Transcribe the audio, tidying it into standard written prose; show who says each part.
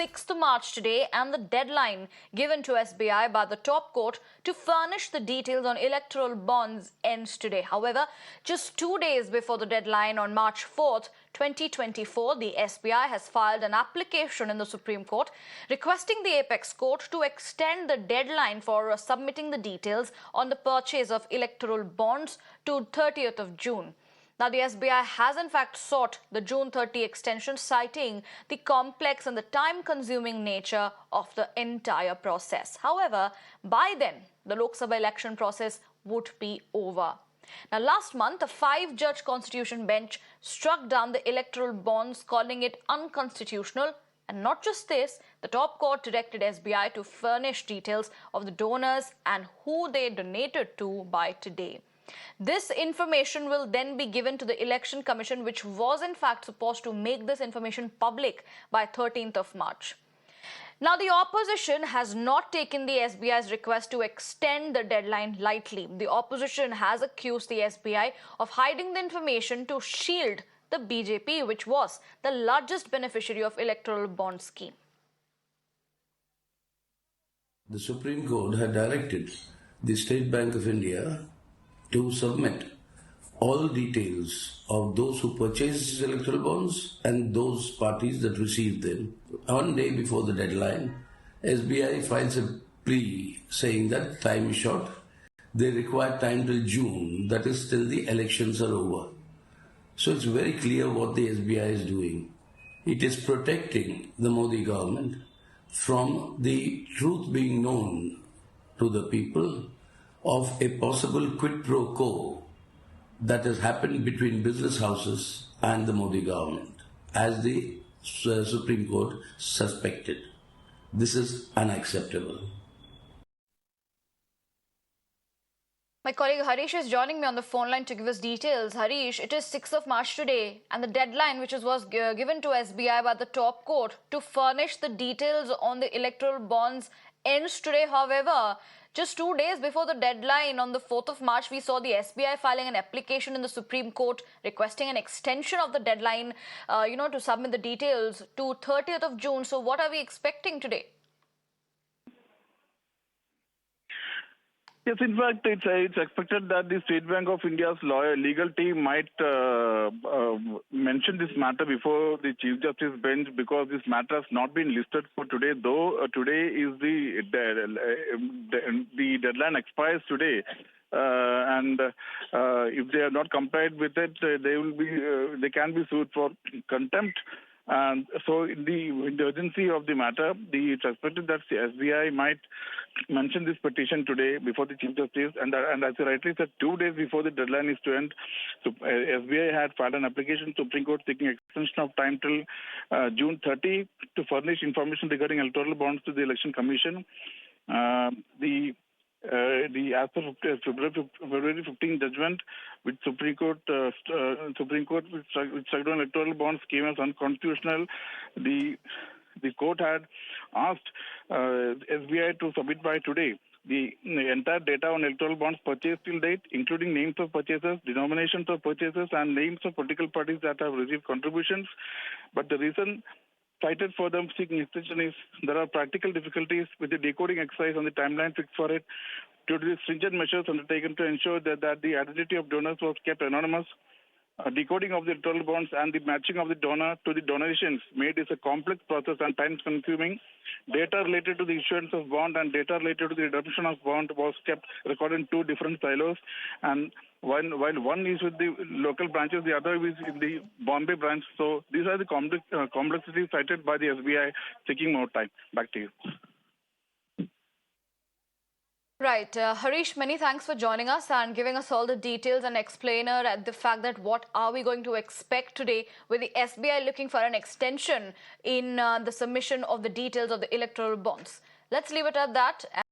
Speaker 1: 6th March today, and the deadline given to SBI by the top court to furnish the details on electoral bonds ends today. However, just 2 days before the deadline on March 4th, 2024, the SBI has filed an application in the Supreme Court requesting the apex court to extend the deadline for submitting the details on the purchase of electoral bonds to 30th of June. Now, the SBI has in fact sought the June 30 extension, citing the complex and the time-consuming nature of the entire process. However, by then, the Lok Sabha election process would be over. Now, last month, a 5-judge constitution bench struck down the electoral bonds, calling it unconstitutional. And not just this, the top court directed SBI to furnish details of the donors and who they donated to by today. This information will then be given to the Election Commission, which was in fact supposed to make this information public by 13th of March. Now, the opposition has not taken the SBI's request to extend the deadline lightly. The opposition has accused the SBI of hiding the information to shield the BJP, which was the largest beneficiary of electoral bond scheme.
Speaker 2: The Supreme Court had directed the State Bank of India to submit all details of those who purchased electoral bonds and those parties that received them. One day before the deadline, SBI files a plea saying that time is short. They require time till June, that is till the elections are over. So it's very clear what the SBI is doing. It is protecting the Modi government from the truth being known to the people of a possible quid pro quo that has happened between business houses and the Modi government, as the Supreme Court suspected. This is unacceptable.
Speaker 1: My colleague Harish is joining me on the phone line to give us details. Harish, it is 6th of March today, and the deadline which was given to SBI by the top court to furnish the details on the electoral bonds ends today. However, just 2 days before the deadline on the 4th of March, we saw the SBI filing an application in the Supreme Court requesting an extension of the deadline, to submit the details to 30th of June. So what are we expecting today?
Speaker 3: Yes, in fact, it's expected that the State Bank of India's legal team might mention this matter before the Chief Justice bench, because this matter has not been listed for today. Though today is the deadline expires today, and if they are not complied with it, they can be sued for contempt. And so, in the urgency of the matter, it's expected that the SBI might mention this petition today before the Chief Justice, and as you rightly said, 2 days before the deadline is to end, so SBI had filed an application to Supreme Court seeking extension of time till June 30 to furnish information regarding electoral bonds to the Election Commission. As per February 15 judgment, which Supreme Court which struck down electoral bonds came as unconstitutional. The court had asked SBI to submit by today the entire data on electoral bonds purchased till date, including names of purchasers, denominations of purchasers, and names of political parties that have received contributions. But the reason cited for them seeking extension is there are practical difficulties with the decoding exercise on the timeline fixed for it due to the stringent measures undertaken to ensure that the identity of donors was kept anonymous. Decoding of the electoral bonds and the matching of the donor to the donations made is a complex process and time-consuming. Data related to the issuance of bond and data related to the redemption of bond was kept recorded in 2 different silos, and while one is with the local branches, the other is in the Bombay branch. So these are the complexities cited by the SBI seeking more time. Back to you.
Speaker 1: Right. Harish, many thanks for joining us and giving us all the details and explainer at the fact that what are we going to expect today with the SBI looking for an extension in the submission of the details of the electoral bonds. Let's leave it at that.